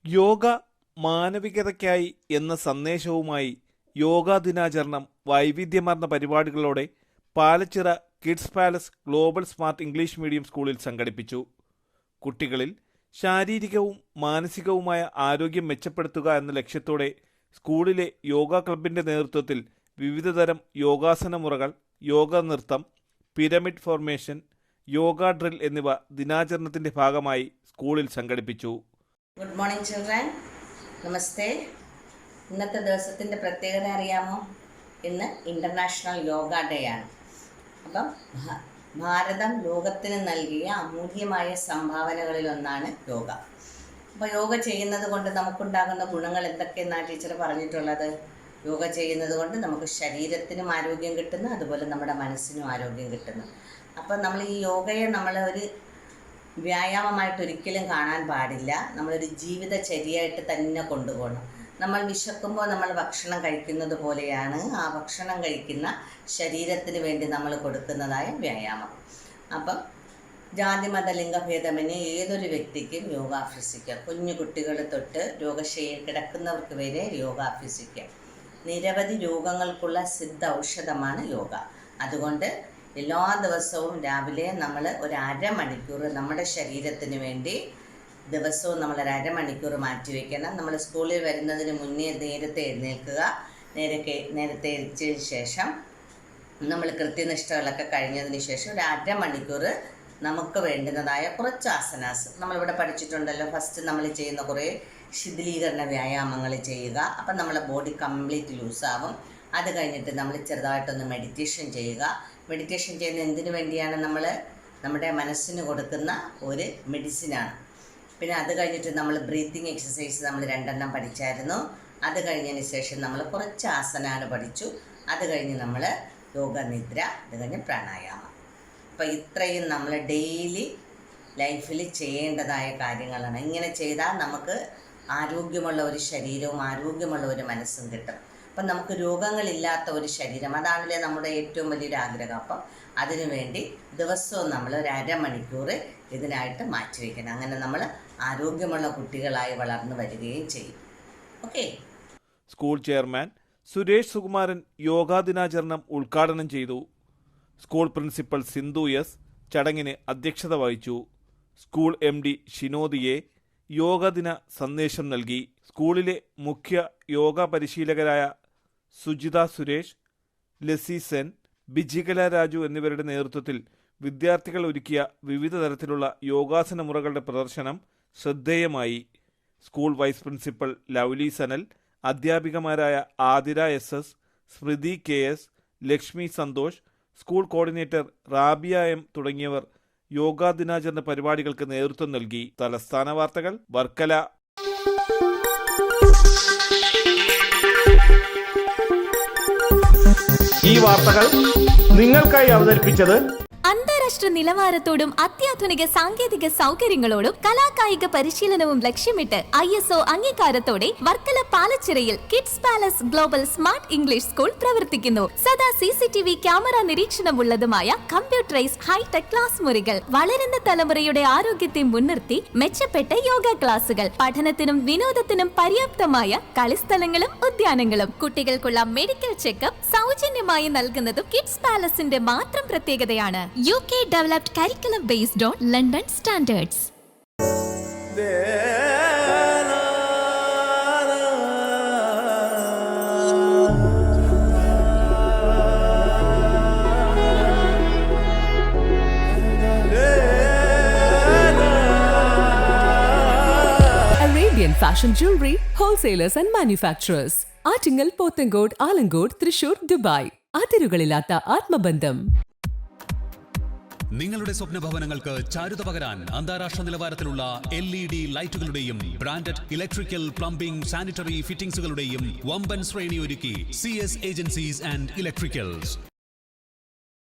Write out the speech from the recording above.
യോഗ മാനവികതയ്ക്കായി എന്ന സന്ദേശവുമായി യോഗാ ദിനാചരണം വൈവിധ്യമാർന്ന പരിപാടികളോടെ Palachira kids palace global smart English medium സ്കൂളിൽ സംഘടിപ്പിച്ചു. കുട്ടികളിൽ ശാരീരികവും മാനസികവുമായ ആരോഗ്യം മെച്ചപ്പെടുത്തുക എന്ന ലക്ഷ്യത്തോടെ സ്കൂളിലെ യോഗ ക്ലബിൻ്റെ നേതൃത്വത്തിൽ വിവിധതരം യോഗാസന മുറകൾ, യോഗ നൃത്തം, പിരമിഡ് ഫോർമേഷൻ, യോഗ ഡ്രിൽ എന്നിവ ദിനാചരണത്തിൻ്റെ ഭാഗമായി സ്കൂളിൽ സംഘടിപ്പിച്ചു. ഗുഡ് മോർണിംഗ് ചിൽഡ്രൻ, നമസ്തേ. ഇന്നത്തെ ദിവസത്തിൻ്റെ പ്രത്യേകത അറിയാമോ? ഇന്ന് ഇൻ്റർനാഷണൽ യോഗ ഡേ ആണ്. അപ്പം ഭാരതം ലോകത്തിന് നൽകിയ അമൂല്യമായ സംഭാവനകളിലൊന്നാണ് യോഗ. അപ്പോൾ യോഗ ചെയ്യുന്നത് കൊണ്ട് നമുക്കുണ്ടാകുന്ന ഗുണങ്ങൾ എന്തൊക്കെയെന്നാണ് ടീച്ചർ പറഞ്ഞിട്ടുള്ളത്? യോഗ ചെയ്യുന്നത് കൊണ്ട് നമുക്ക് ശരീരത്തിനും ആരോഗ്യം കിട്ടുന്നു, അതുപോലെ നമ്മുടെ മനസ്സിനും ആരോഗ്യം കിട്ടുന്നു. അപ്പം നമ്മൾ ഈ യോഗയെ ഒരു വ്യായാമമായിട്ട് ഒരിക്കലും കാണാൻ പാടില്ല. നമ്മളൊരു ജീവിതചര്യയായിട്ട് തന്നെ കൊണ്ടുപോകണം. നമ്മൾ വിശക്കുമ്പോൾ നമ്മൾ ഭക്ഷണം കഴിക്കുന്നത് പോലെയാണ് ആ ഭക്ഷണം കഴിക്കുന്ന ശരീരത്തിന് വേണ്ടി നമ്മൾ കൊടുക്കുന്നതായ വ്യായാമം. അപ്പം ജാതി മത ലിംഗഭേദമന്യേ ഏതൊരു വ്യക്തിക്കും യോഗ അഭ്യസിക്കാം. കുഞ്ഞു കുട്ടികൾ തൊട്ട് രോഗശയ്യയിൽ കിടക്കുന്നവർക്ക് വരെ യോഗ അഭ്യസിക്കാം. നിരവധി രോഗങ്ങൾക്കുള്ള സിദ്ധ ഔഷധമാണ് യോഗ. അതുകൊണ്ട് എല്ലാ ദിവസവും രാവിലെ നമ്മൾ ഒരു അരമണിക്കൂർ നമ്മുടെ ശരീരത്തിന് വേണ്ടി ദിവസവും നമ്മളൊരു അരമണിക്കൂർ മാറ്റിവെക്കണം. നമ്മൾ സ്കൂളിൽ വരുന്നതിന് മുന്നേ നേരത്തെ എഴുന്നേൽക്കുക. നേരത്തെ എഴുന്നേറ്റതിന് ശേഷം നമ്മൾ കൃത്യനിഷ്ഠകളൊക്കെ കഴിഞ്ഞതിന് ശേഷം ഒരു അരമണിക്കൂർ നമുക്ക് വേണ്ടുന്നതായ കുറച്ച് ആസനാസ് നമ്മളിവിടെ പഠിച്ചിട്ടുണ്ടല്ലോ. ഫസ്റ്റ് നമ്മൾ ചെയ്യുന്ന കുറേ ശിഥിലീകരണ വ്യായാമങ്ങൾ ചെയ്യുക. അപ്പം നമ്മളെ ബോഡി കംപ്ലീറ്റ് ലൂസാവും. അത് കഴിഞ്ഞിട്ട് നമ്മൾ ചെറുതായിട്ടൊന്ന് മെഡിറ്റേഷൻ ചെയ്യുക. മെഡിറ്റേഷൻ ചെയ്യുന്നത് എന്തിനു വേണ്ടിയാണ്? നമ്മുടെ മനസ്സിന് കൊടുക്കുന്ന ഒരു മെഡിസിനാണ്. പിന്നെ അത് കഴിഞ്ഞിട്ട് നമ്മൾ ബ്രീത്തിങ് എക്സസൈസ് നമ്മൾ 2 പഠിച്ചായിരുന്നു. അത് കഴിഞ്ഞതിന് ശേഷം നമ്മൾ കുറച്ച് ആസനാണ് പഠിച്ചു. അത് കഴിഞ്ഞ് നമ്മൾ യോഗ നിദ്ര, അത് കഴിഞ്ഞ് പ്രാണായാമം. അപ്പോൾ ഇത്രയും നമ്മൾ ഡെയിലി ലൈഫിൽ ചെയ്യേണ്ടതായ കാര്യങ്ങളാണ്. ഇങ്ങനെ ചെയ്താൽ നമുക്ക് ആരോഗ്യമുള്ള ഒരു ശരീരവും ആരോഗ്യമുള്ള ഒരു മനസ്സും കിട്ടും. അപ്പം നമുക്ക് രോഗങ്ങളില്ലാത്ത ഒരു ശരീരം, അതാണല്ലേ നമ്മുടെ ഏറ്റവും വലിയൊരു ആഗ്രഹം. അപ്പം അതിനുവേണ്ടി ദിവസവും നമ്മൾ ഒരു അരമണിക്കൂർ ഇതിനായിട്ട് മാറ്റിവെക്കണം. അങ്ങനെ നമ്മൾ ആരോഗ്യമുള്ള കുട്ടികളായി വളർന്നു വരികയും ചെയ്യും. Okay. School chairman Suresh Sukumaran yoga ദിനാചരണം ഉദ്ഘാടനം ചെയ്തു. സ്കൂൾ പ്രിൻസിപ്പൽ സിന്ധു എസ് ചടങ്ങിന് അധ്യക്ഷത വഹിച്ചു. സ്കൂൾ MD ഷിനോദിയെ യോഗാദിന സന്ദേശം നൽകി. സ്കൂളിലെ മുഖ്യ യോഗ പരിശീലകരായ സുജിത സുരേഷ്, ലസി സെൻ, ബിജികല രാജു എന്നിവരുടെ നേതൃത്വത്തിൽ വിദ്യാർത്ഥികൾ ഒരുക്കിയ വിവിധ തരത്തിലുള്ള യോഗാസന മുറകളുടെ പ്രദർശനം ശ്രദ്ധേയമായി. School vice principal Lovely Sanal, അധ്യാപികമാരായ Athira SS, Smriti KS, Lakshmi Santhosh, school coordinator Rabia M തുടങ്ങിയവർ യോഗാ ദിനാചരണ പരിപാടികൾക്ക് നേതൃത്വം നൽകി. തലസ്ഥാന വാർത്തകൾ, വർക്കല. ഈ വാർത്തകൾ നിങ്ങൾക്കായി അവതരിപ്പിച്ചത് അന്താരാഷ്ട്ര നിലവാരത്തോടും അത്യാധുനിക സാങ്കേതിക സൗകര്യങ്ങളോടും കലാകായിക പരിശീലനവും ലക്ഷ്യമിട്ട് ISO അംഗീകാരത്തോടെ വർക്കല പാലച്ചിറയിൽ kids palace global smart English school പ്രവർത്തിക്കുന്നു. സദാ CCTV ക്യാമറ നിരീക്ഷണമുള്ളതുമായ കമ്പ്യൂട്ടറൈസ്ഡ് ഹൈടെക് ക്ലാസ് മുറികൾ, വളരുന്ന തലമുറയുടെ ആരോഗ്യത്തെ മുൻനിർത്തി മെച്ചപ്പെട്ട യോഗ ക്ലാസുകൾ, പഠനത്തിനും വിനോദത്തിനും പര്യാപ്തമായ കളിസ്ഥലങ്ങളും ഉദ്യാനങ്ങളും, കുട്ടികൾക്കുള്ള മെഡിക്കൽ ചെക്കപ്പ് സൗജന്യമായി നൽകുന്നതും കിഡ്സ് പാലസിന്റെ മാത്രം പ്രത്യേകതയാണ്. UK developed curriculum based on London standards. Arabian Fashion Jewelry Wholesalers and Manufacturers. Attingal, Pothencode, Alamcode, Thrissur, Dubai. അതിരുകളില്ലാത്ത ആത്മബന്ധം. നിങ്ങളുടെ സ്വപ്ന ഭവനങ്ങൾക്ക് ചാരുത പകരാൻ അന്താരാഷ്ട്ര നിലവാരത്തിലുള്ള LED ലൈറ്റുകളുടെയും ബ്രാൻഡഡ് ഇലക്ട്രിക്കൽ, പ്ലംബിംഗ്, സാനിറ്ററി ഫിറ്റിംഗ്സുകളുടെയും വമ്പൻ ശ്രേണി ഒരുക്കി CS ഏജൻസീസ് ആൻഡ് ഇലക്ട്രിക്കൽസ്.